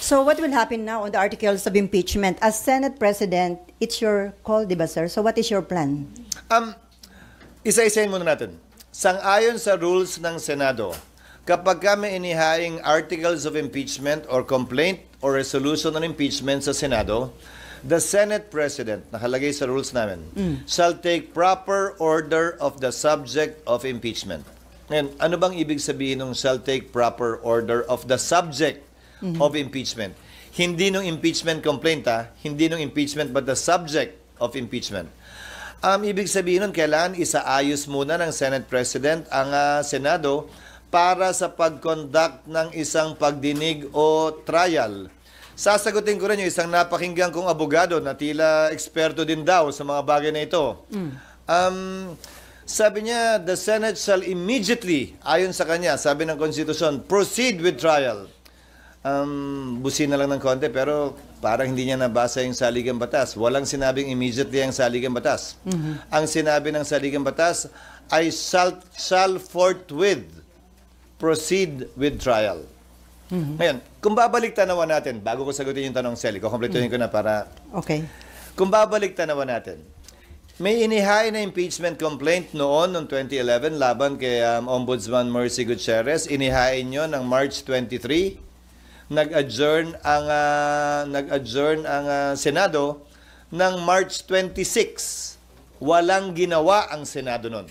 So what will happen now on the articles of impeachment? As Senate President, it's your call, di ba, sir? So what is your plan? Isa-isahin muna natin. Sang-ayon sa rules ng Senado, kapag kami inihaing articles of impeachment or complaint or resolution on impeachment sa Senado, the Senate President, nakalagay sa rules namin, shall take proper order of the subject of impeachment. Ngayon, ano bang ibig sabihin ng shall take proper order of the subject of impeachment? Hindi nung impeachment complaint, hindi nung impeachment, but the subject of impeachment. Ibig sabihin nun, kailangan isaayos muna ng Senate President ang Senado para sa pag-conduct ng isang pagdinig o trial. Sasagutin ko rin yung isang napakinggan kong abogado na tila eksperto din daw sa mga bagay na ito. Sabi niya, the Senate shall immediately, ayon sa kanya, sabi ng Konstitusyon, proceed with trial. Busin na lang ng konti, pero parang hindi niya nabasa yung saligang batas. Walang sinabing immediately ang saligang batas. Ang sinabi ng saligang batas ay shall forthwith proceed with trial. Ngayon, kung babalik tanawan natin, bago ko sagutin yung tanong, Sally, kukumpletuhin ko na para... Okay. Kung babalik tanawan natin, may inihain na impeachment complaint noon, noong 2011, laban kay Ombudsman Mercy Gutierrez. Inihain nyo ng March 23. Nag-adjourn ang Senado ng March 26. Walang ginawa ang Senado noon.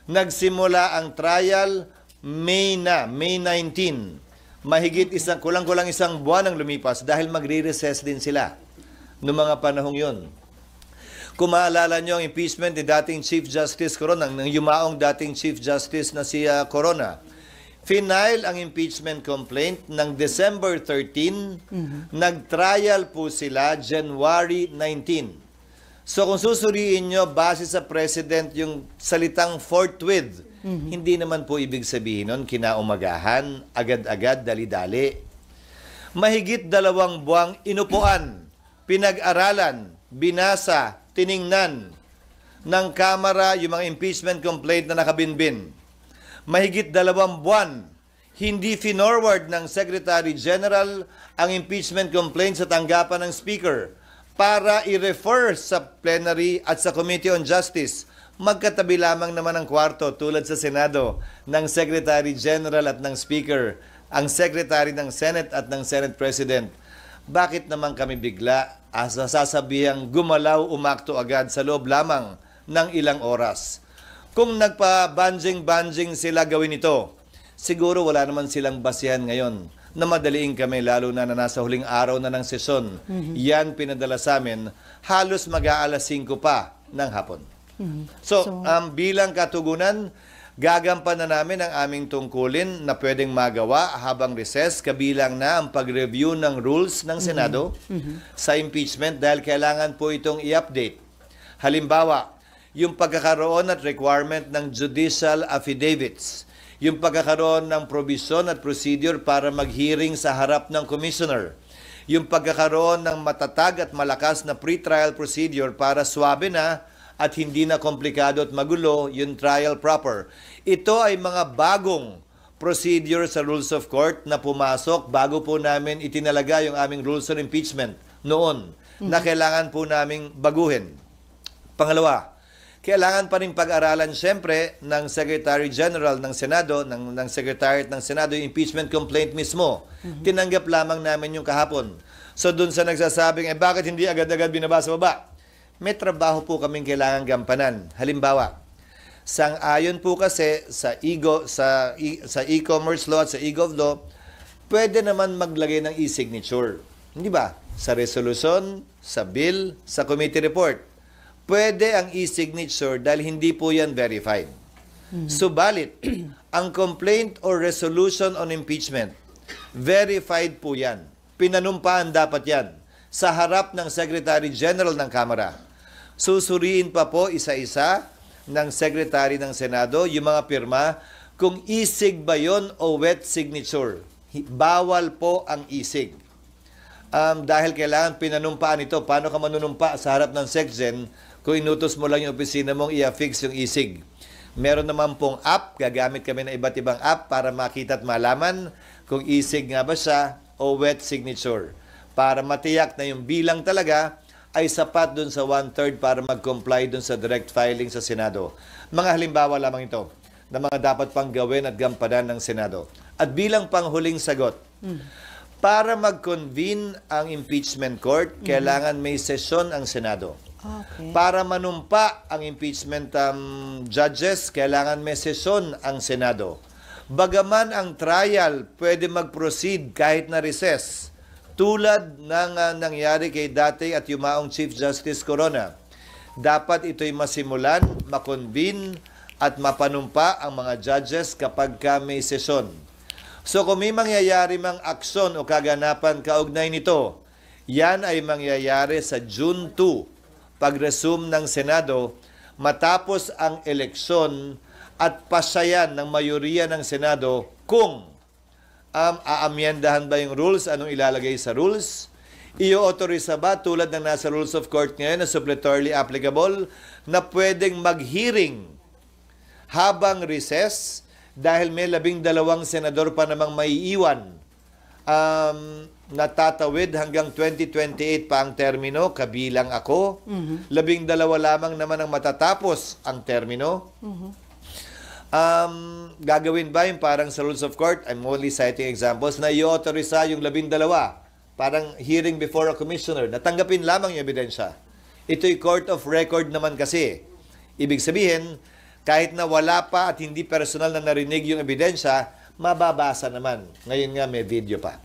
Nagsimula ang trial May 19. Mahigit kulang-kulang isang buwan ang lumipas dahil magre-recess din sila noong mga panahong yon. Kung maalala nyo ang impeachment ni dating Chief Justice Corona, ng yumaong dating Chief Justice na si Corona, final ang impeachment complaint ng December 13, nag-trial po sila January 19. So kung susuriin nyo, base sa President yung salitang forthwith, hindi naman po ibig sabihin nun, kinaumagahan, agad-agad, dali-dali. Mahigit 2 buwang inupuan, pinag-aralan, binasa, tiningnan ng Kamara yung mga impeachment complaint na nakabinbin. Mahigit 2 buwan, hindi finorward ng Secretary General ang impeachment complaint sa tanggapan ng Speaker para i-refer sa plenary at sa Committee on Justice. Magkatabi lamang naman ang kwarto tulad sa Senado ng Secretary General at ng Speaker, ang Secretary ng Senate at ng Senate President. Bakit naman kami bigla sasabihang gumalaw umakto agad sa loob lamang ng ilang oras? Kung nagpa-banjing-banjing sila gawin ito, siguro wala naman silang basihan ngayon na madaliin kami, lalo na nasa huling araw na ng sesyon. Yan pinadala sa amin, halos mag-aalas 5 pa ng hapon. So, bilang katugunan, gagampan na namin ang aming tungkulin na pwedeng magawa habang recess, kabilang na ang pag-review ng rules ng Senado sa impeachment dahil kailangan po itong i-update. Halimbawa, yung pagkakaroon at requirement ng judicial affidavits, yung pagkakaroon ng provision at procedure para mag-hearing sa harap ng commissioner, yung pagkakaroon ng matatag at malakas na pre-trial procedure para swabe na at hindi na komplikado at magulo yung trial proper. Ito ay mga bagong procedure sa Rules of Court na pumasok bago po namin itinalaga yung aming Rules on Impeachment noon na kailangan po naming baguhin. Pangalawa, kailangan pa rin pag-aralan siyempre ng Secretary General ng Senado, ng Secretariat ng Senado, yung impeachment complaint mismo. Tinanggap lamang namin yung kahapon. So dun sa nagsasabing, bakit hindi agad-agad binaba sa baba? May trabaho po kaming kailangan gampanan. Halimbawa, sang-ayon po kasi sa e-commerce law at sa e-gov law, pwede naman maglagay ng e-signature. Hindi ba? Sa resolution, sa bill, sa committee report. Pwede ang e-signature dahil hindi po yan verified. Subalit, ang complaint or resolution on impeachment, verified po yan. Pinanumpaan dapat yan sa harap ng Secretary General ng Kamara. Susuriin pa po isa-isa ng Secretary ng Senado yung mga pirma kung e-sig ba yun o wet signature. Bawal po ang e-sig. Dahil kailangan pinanumpaan ito. Paano ka manunumpa sa harap ng SecGen kung inutos mo lang yung opisina mong i-affix yung e-sig? Meron naman pong app, gagamit kami ng iba't ibang app para makita at malaman kung e-sig nga ba siya o wet signature para matiyak na yung bilang talaga ay sapat dun sa 1/3 para mag-comply dun sa direct filing sa Senado. Mga halimbawa lamang ito na mga dapat pang gawin at gampanan ng Senado. At bilang panghuling sagot, para mag-convene ang impeachment court, kailangan may sesyon ang Senado. Okay. Para manumpa ang impeachment judges, kailangan may sesyon ang Senado. Bagaman ang trial pwede mag-proceed kahit na recess, tulad ng nangyari kay dati at yumaong Chief Justice Corona. Dapat ito'y masimulan, makonvene at mapanumpa ang mga judges kapag may sesyon. So kung may mangyayari mang aksyon o kaganapan kaugnay nito, yan ay mangyayari sa June 2, pag-resume ng Senado, matapos ang eleksyon at pasayan ng mayoriya ng Senado kung aamyendahan ba yung rules, anong ilalagay sa rules, i-authorize ba tulad ng nasa Rules of Court ngayon na suppletorily applicable na pwedeng mag-hearing habang recess dahil may 12 senador pa namang maiiwan. Natatawid hanggang 2028 pa ang termino, kabilang ako. 12 lamang naman ang matatapos ang termino. Gagawin ba yung parang sa Rules of Court, I'm only citing examples, na i-authorize yung 12, parang hearing before a commissioner, natanggapin lamang yung ebidensya. Ito'y court of record naman kasi. Ibig sabihin, kahit na wala pa at hindi personal na narinig yung ebidensya, mababasa naman. Ngayon nga may video pa.